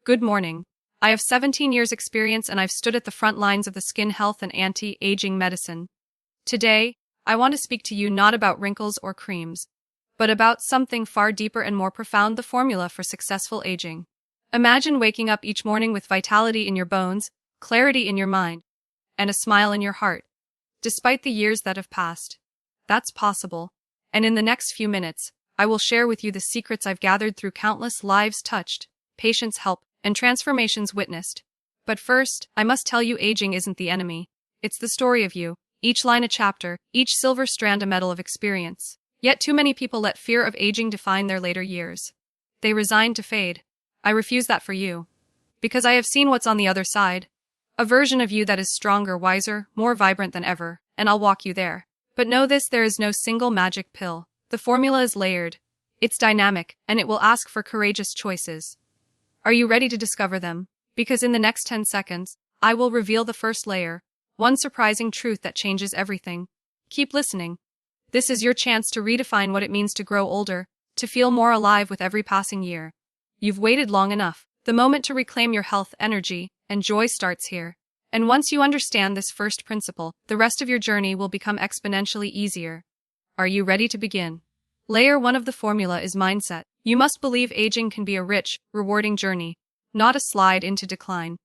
Good morning. I have 17 years experience and I've stood at the front lines of the skin health and anti-aging medicine. Today, I want to speak to you not about wrinkles or creams, but about something far deeper and more profound: the formula for successful aging. Imagine waking up each morning with vitality in your bones, clarity in your mind, and a smile in your heart, despite the years that have passed. That's possible, and in the next few minutes, I will share with you the secrets I've gathered through countless lives touched, patients helped, and transformations witnessed. But first, I must tell you, aging isn't the enemy. It's the story of you, each line a chapter, each silver strand a medal of experience. Yet too many people let fear of aging define their later years. They resign to fade. I refuse that for you. Because I have seen what's on the other side. A version of you that is stronger, wiser, more vibrant than ever, and I'll walk you there. But know this: there is no single magic pill. The formula is layered. It's dynamic, and it will ask for courageous choices. Are you ready to discover them? Because in the next 10 seconds, I will reveal the first layer, one surprising truth that changes everything. Keep listening. This is your chance to redefine what it means to grow older, to feel more alive with every passing year. You've waited long enough. The moment to reclaim your health, energy, and joy starts here. And once you understand this first principle, the rest of your journey will become exponentially easier. Are you ready to begin? Layer 1 of the formula is mindset. You must believe aging can be a rich, rewarding journey, not a slide into decline.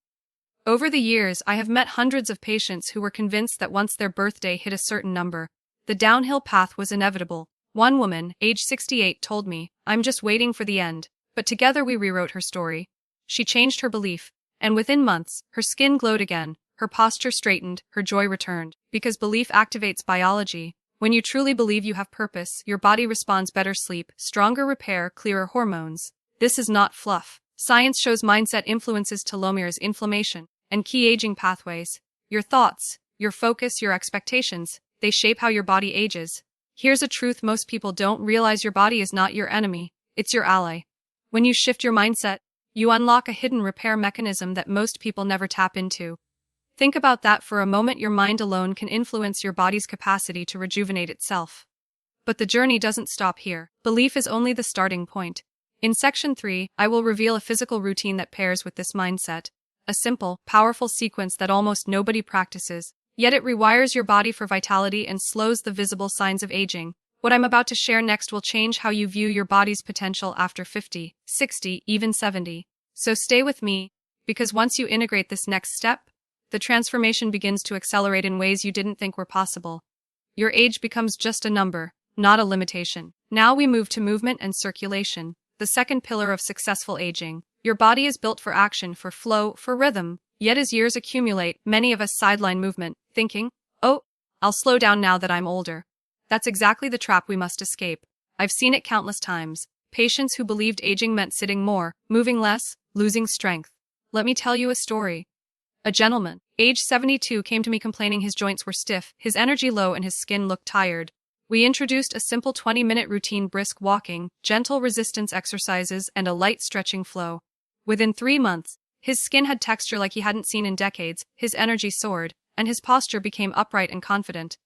Over the years, I have met hundreds of patients who were convinced that once their birthday hit a certain number, the downhill path was inevitable. One woman, age 68, told me, "I'm just waiting for the end." But together we rewrote her story. She changed her belief, and within months, her skin glowed again, her posture straightened, her joy returned. Because belief activates biology. When you truly believe you have purpose, your body responds: better sleep, stronger repair, clearer hormones. This is not fluff. Science shows mindset influences telomeres, inflammation, and key aging pathways. Your thoughts, your focus, your expectations, they shape how your body ages. Here's a truth most people don't realize: your body is not your enemy, it's your ally. When you shift your mindset, you unlock a hidden repair mechanism that most people never tap into. Think about that for a moment. Your mind alone can influence your body's capacity to rejuvenate itself. But the journey doesn't stop here. Belief is only the starting point. In Section 3, I will reveal a physical routine that pairs with this mindset. A simple, powerful sequence that almost nobody practices, yet it rewires your body for vitality and slows the visible signs of aging. What I'm about to share next will change how you view your body's potential after 50, 60, even 70. So stay with me, because once you integrate this next step, the transformation begins to accelerate in ways you didn't think were possible. Your age becomes just a number, not a limitation. Now we move to movement and circulation, the second pillar of successful aging. Your body is built for action, for flow, for rhythm. Yet as years accumulate, many of us sideline movement, thinking, "Oh, I'll slow down now that I'm older." That's exactly the trap we must escape. I've seen it countless times. Patients who believed aging meant sitting more, moving less, losing strength. Let me tell you a story. A gentleman, age 72, came to me complaining his joints were stiff, his energy low, and his skin looked tired. We introduced a simple 20-minute routine: brisk walking, gentle resistance exercises, and a light stretching flow. Within 3 months, his skin had texture like he hadn't seen in decades, his energy soared, and his posture became upright and confident.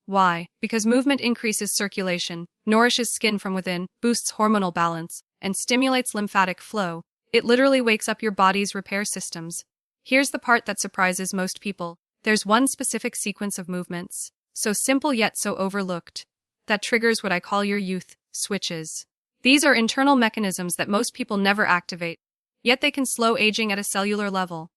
Why? Because movement increases circulation, nourishes skin from within, boosts hormonal balance, and stimulates lymphatic flow. It literally wakes up your body's repair systems. Here's the part that surprises most people. There's one specific sequence of movements, so simple yet so overlooked, that triggers what I call your youth switches. These are internal mechanisms that most people never activate, yet they can slow aging at a cellular level.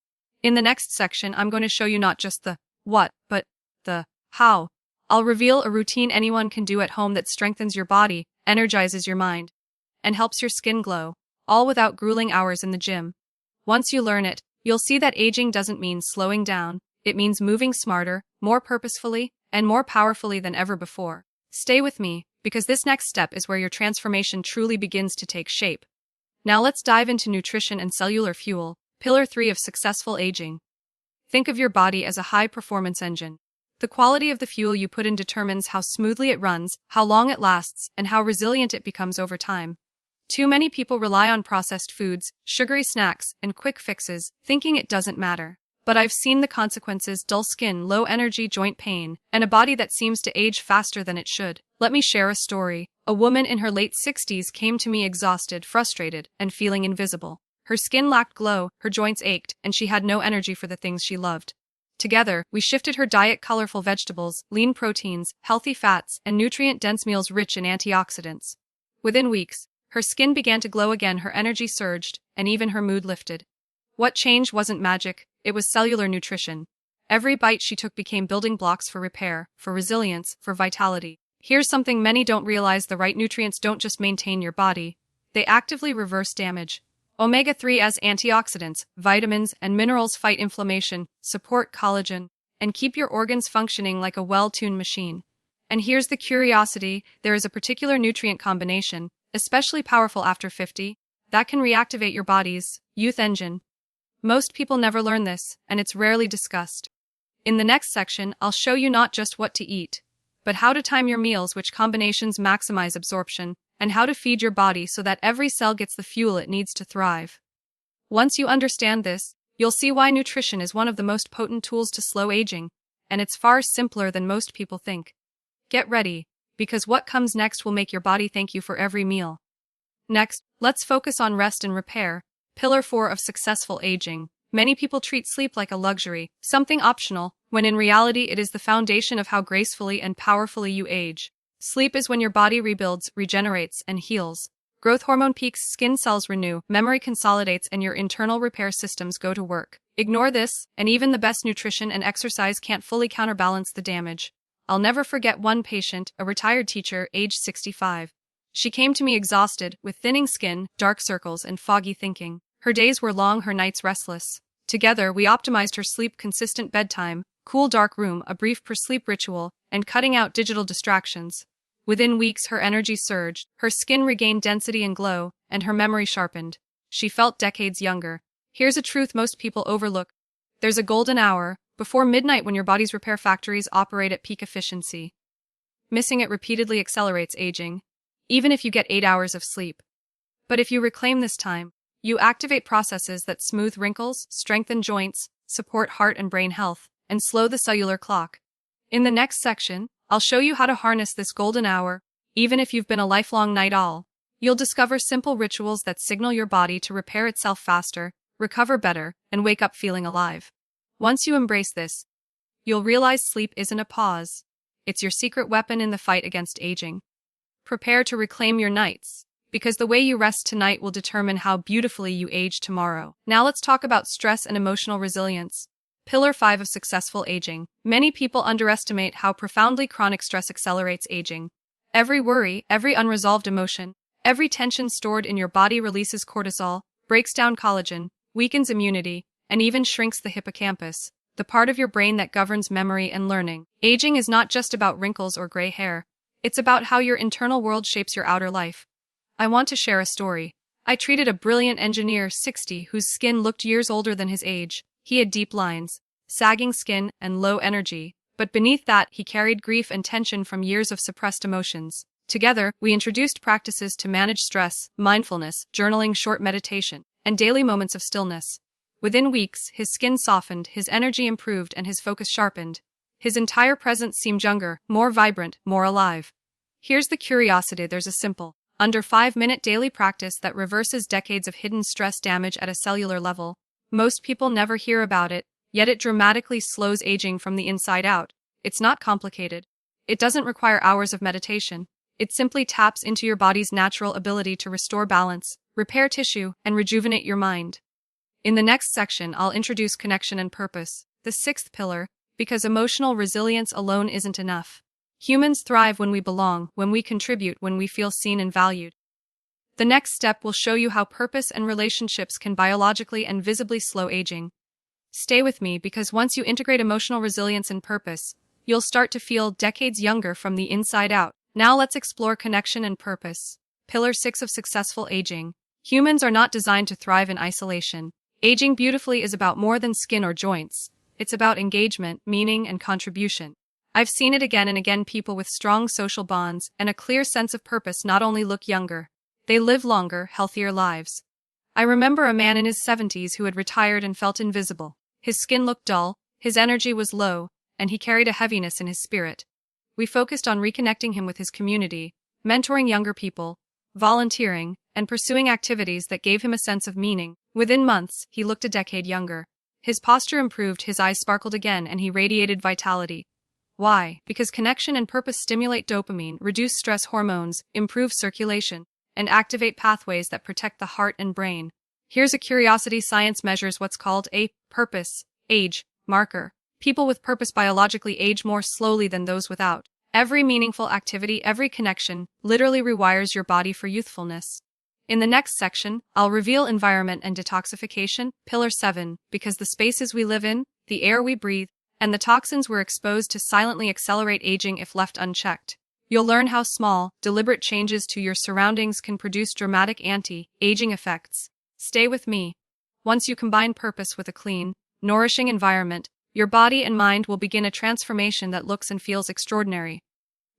In the next section, I'm going to show you not just the what, but the how. I'll reveal a routine anyone can do at home that strengthens your body, energizes your mind, and helps your skin glow, all without grueling hours in the gym. Once you learn it, you'll see that aging doesn't mean slowing down. It means moving smarter, more purposefully, and more powerfully than ever before. Stay with me, because this next step is where your transformation truly begins to take shape. Now let's dive into nutrition and cellular fuel, pillar 3 of successful aging. Think of your body as a high-performance engine. The quality of the fuel you put in determines how smoothly it runs, how long it lasts, and how resilient it becomes over time. Too many people rely on processed foods, sugary snacks, and quick fixes, thinking it doesn't matter. But I've seen the consequences: dull skin, low energy, joint pain, and a body that seems to age faster than it should. Let me share a story. A woman in her late 60s came to me exhausted, frustrated, and feeling invisible. Her skin lacked glow, her joints ached, and she had no energy for the things she loved. Together, we shifted her diet: colorful vegetables, lean proteins, healthy fats, and nutrient-dense meals rich in antioxidants. Within weeks, her skin began to glow again, her energy surged, and even her mood lifted. What changed wasn't magic, it was cellular nutrition. Every bite she took became building blocks for repair, for resilience, for vitality. Here's something many don't realize: the right nutrients don't just maintain your body, they actively reverse damage. Omega-3 as antioxidants, vitamins, and minerals fight inflammation, support collagen, and keep your organs functioning like a well-tuned machine. And here's the curiosity: there is a particular nutrient combination, especially powerful after 50, that can reactivate your body's youth engine. Most people never learn this, and it's rarely discussed. In the next section, I'll show you not just what to eat, but how to time your meals, which combinations maximize absorption, and how to feed your body so that every cell gets the fuel it needs to thrive. Once you understand this, you'll see why nutrition is one of the most potent tools to slow aging, and it's far simpler than most people think. Get ready, because what comes next will make your body thank you for every meal. Next, let's focus on rest and repair, pillar 4 of successful aging. Many people treat sleep like a luxury, something optional, when in reality it is the foundation of how gracefully and powerfully you age. Sleep is when your body rebuilds, regenerates, and heals. Growth hormone peaks, skin cells renew, memory consolidates, and your internal repair systems go to work. Ignore this, and even the best nutrition and exercise can't fully counterbalance the damage. I'll never forget one patient, a retired teacher, aged 65. She came to me exhausted, with thinning skin, dark circles, and foggy thinking. Her days were long, her nights restless. Together, we optimized her sleep: consistent bedtime, cool dark room, a brief pre-sleep ritual, and cutting out digital distractions. Within weeks, her energy surged, her skin regained density and glow, and her memory sharpened. She felt decades younger. Here's a truth most people overlook: there's a golden hour, before midnight, when your body's repair factories operate at peak efficiency. Missing it repeatedly accelerates aging, even if you get 8 hours of sleep. But if you reclaim this time, you activate processes that smooth wrinkles, strengthen joints, support heart and brain health, and slow the cellular clock. In the next section, I'll show you how to harness this golden hour, even if you've been a lifelong night owl. You'll discover simple rituals that signal your body to repair itself faster, recover better, and wake up feeling alive. Once you embrace this, you'll realize sleep isn't a pause. It's your secret weapon in the fight against aging. Prepare to reclaim your nights, because the way you rest tonight will determine how beautifully you age tomorrow. Now let's talk about stress and emotional resilience. Pillar 5 of successful aging. Many people underestimate how profoundly chronic stress accelerates aging. Every worry, every unresolved emotion, every tension stored in your body releases cortisol, breaks down collagen, weakens immunity, and even shrinks the hippocampus, the part of your brain that governs memory and learning. Aging is not just about wrinkles or gray hair. It's about how your internal world shapes your outer life. I want to share a story. I treated a brilliant engineer, 60, whose skin looked years older than his age. He had deep lines, sagging skin, and low energy, but beneath that he carried grief and tension from years of suppressed emotions. Together, we introduced practices to manage stress: mindfulness, journaling, short meditation, and daily moments of stillness. Within weeks, his skin softened, his energy improved, and his focus sharpened. His entire presence seemed younger, more vibrant, more alive. Here's the curiosity: there's a simple, under 5-minute daily practice that reverses decades of hidden stress damage at a cellular level. Most people never hear about it, yet it dramatically slows aging from the inside out. It's not complicated. It doesn't require hours of meditation. It simply taps into your body's natural ability to restore balance, repair tissue, and rejuvenate your mind. In the next section, I'll introduce connection and purpose, the 6th pillar, because emotional resilience alone isn't enough. Humans thrive when we belong, when we contribute, when we feel seen and valued. The next step will show you how purpose and relationships can biologically and visibly slow aging. Stay with me, because once you integrate emotional resilience and purpose, you'll start to feel decades younger from the inside out. Now let's explore connection and purpose. Pillar 6 of successful aging. Humans are not designed to thrive in isolation. Aging beautifully is about more than skin or joints. It's about engagement, meaning, and contribution. I've seen it again and again: people with strong social bonds and a clear sense of purpose not only look younger, they live longer, healthier lives. I remember a man in his 70s who had retired and felt invisible. His skin looked dull, his energy was low, and he carried a heaviness in his spirit. We focused on reconnecting him with his community, mentoring younger people, volunteering, and pursuing activities that gave him a sense of meaning. Within months, he looked a decade younger. His posture improved, his eyes sparkled again, and he radiated vitality. Why? Because connection and purpose stimulate dopamine, reduce stress hormones, improve circulation, and activate pathways that protect the heart and brain. Here's a curiosity: science measures what's called a purpose age marker. People with purpose biologically age more slowly than those without. Every meaningful activity, every connection, literally rewires your body for youthfulness. In the next section, I'll reveal environment and detoxification, Pillar 7, because the spaces we live in, the air we breathe, and the toxins we're exposed to silently accelerate aging if left unchecked. You'll learn how small, deliberate changes to your surroundings can produce dramatic anti-aging effects. Stay with me. Once you combine purpose with a clean, nourishing environment, your body and mind will begin a transformation that looks and feels extraordinary.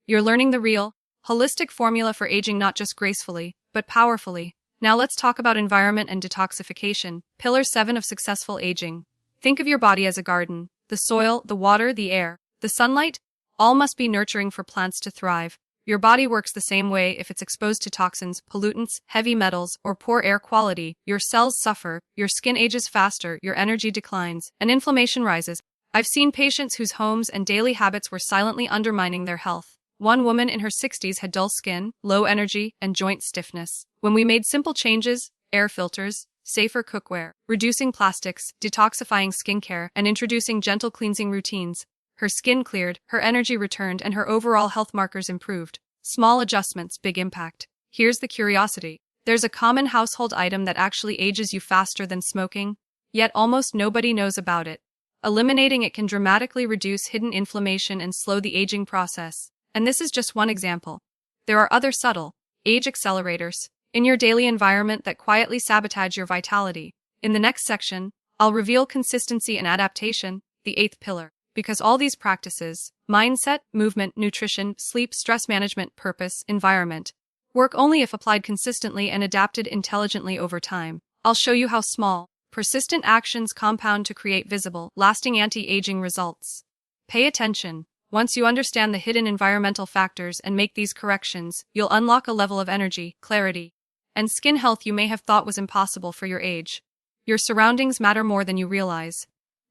You're learning the real, holistic formula for aging, not just gracefully, but powerfully. Now let's talk about environment and detoxification, Pillar 7 of successful aging. Think of your body as a garden. The soil, the water, the air, the sunlight, all must be nurturing for plants to thrive. Your body works the same way. If it's exposed to toxins, pollutants, heavy metals, or poor air quality, your cells suffer, your skin ages faster, your energy declines, and inflammation rises. I've seen patients whose homes and daily habits were silently undermining their health. One woman in her 60s had dull skin, low energy, and joint stiffness. When we made simple changes, air filters, safer cookware, reducing plastics, detoxifying skincare, and introducing gentle cleansing routines, her skin cleared, her energy returned, and her overall health markers improved. Small adjustments, big impact. Here's the curiosity. There's a common household item that actually ages you faster than smoking, yet almost nobody knows about it. Eliminating it can dramatically reduce hidden inflammation and slow the aging process. And this is just one example. There are other subtle age accelerators in your daily environment that quietly sabotage your vitality. In the next section, I'll reveal consistency and adaptation, the 8th pillar. Because all these practices, mindset, movement, nutrition, sleep, stress management, purpose, environment, work only if applied consistently and adapted intelligently over time. I'll show you how small, persistent actions compound to create visible, lasting anti-aging results. Pay attention. Once you understand the hidden environmental factors and make these corrections, you'll unlock a level of energy, clarity, and skin health you may have thought was impossible for your age. Your surroundings matter more than you realize.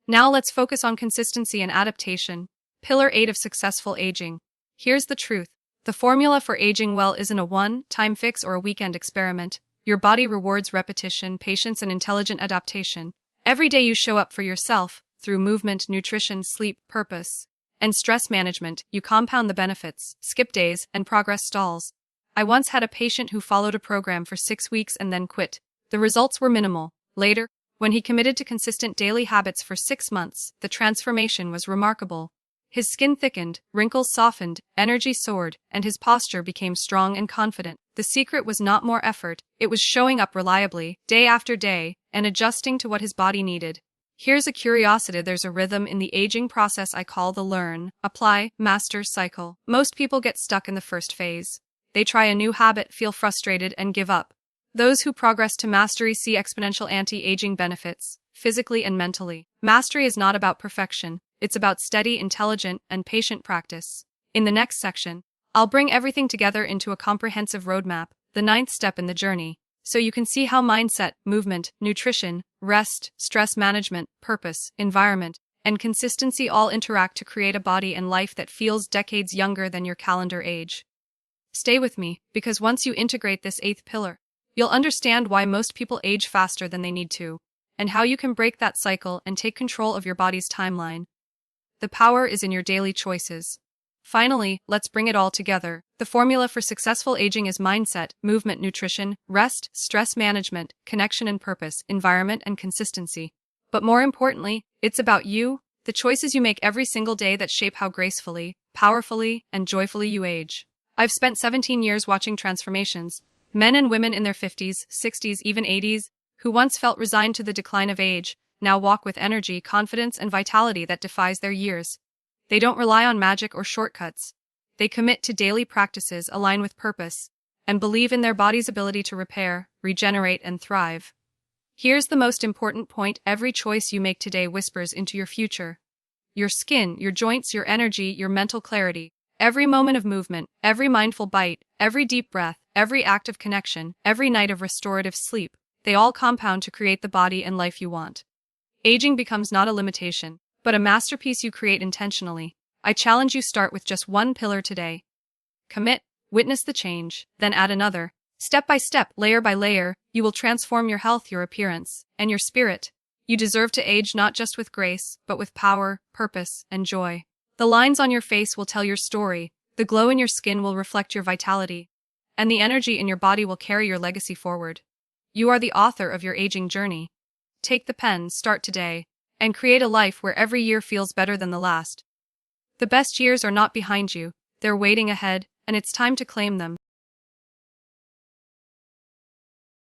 Now let's focus on consistency and adaptation, Pillar 8 of successful aging. Here's the truth. The formula for aging well isn't a one-time fix or a weekend experiment. Your body rewards repetition, patience, and intelligent adaptation. Every day you show up for yourself, through movement, nutrition, sleep, purpose, and stress management, you compound the benefits, skip days, and progress stalls. I once had a patient who followed a program for 6 weeks and then quit. The results were minimal. Later, when he committed to consistent daily habits for 6 months, the transformation was remarkable. His skin thickened, wrinkles softened, energy soared, and his posture became strong and confident. The secret was not more effort, it was showing up reliably, day after day, and adjusting to what his body needed. Here's a curiosity: there's a rhythm in the aging process I call the learn, apply, master cycle. Most people get stuck in the first phase. They try a new habit, feel frustrated, and give up. Those who progress to mastery see exponential anti-aging benefits, physically and mentally. Mastery is not about perfection, it's about steady, intelligent, and patient practice. In the next section, I'll bring everything together into a comprehensive roadmap, the 9th step in the journey, so you can see how mindset, movement, nutrition, rest, stress management, purpose, environment, and consistency all interact to create a body and life that feels decades younger than your calendar age. Stay with me, because once you integrate this 8th pillar, you'll understand why most people age faster than they need to, and how you can break that cycle and take control of your body's timeline. The power is in your daily choices. Finally, let's bring it all together. The formula for successful aging is mindset, movement, nutrition, rest, stress management, connection and purpose, environment and consistency. But more importantly, it's about you, the choices you make every single day that shape how gracefully, powerfully, and joyfully you age. I've spent 17 years watching transformations. Men and women in their 50s, 60s, even 80s, who once felt resigned to the decline of age, now walk with energy, confidence, and vitality that defies their years. They don't rely on magic or shortcuts. They commit to daily practices, align with purpose, and believe in their body's ability to repair, regenerate, and thrive. Here's the most important point: every choice you make today whispers into your future. Your skin, your joints, your energy, your mental clarity. Every moment of movement, every mindful bite, every deep breath, every act of connection, every night of restorative sleep, they all compound to create the body and life you want. Aging becomes not a limitation, but a masterpiece you create intentionally. I challenge you, start with just one pillar today. Commit, witness the change, then add another. Step by step, layer by layer, you will transform your health, your appearance, and your spirit. You deserve to age not just with grace, but with power, purpose, and joy. The lines on your face will tell your story, the glow in your skin will reflect your vitality, and the energy in your body will carry your legacy forward. You are the author of your aging journey. Take the pen, start today, and create a life where every year feels better than the last. The best years are not behind you, they're waiting ahead, and it's time to claim them.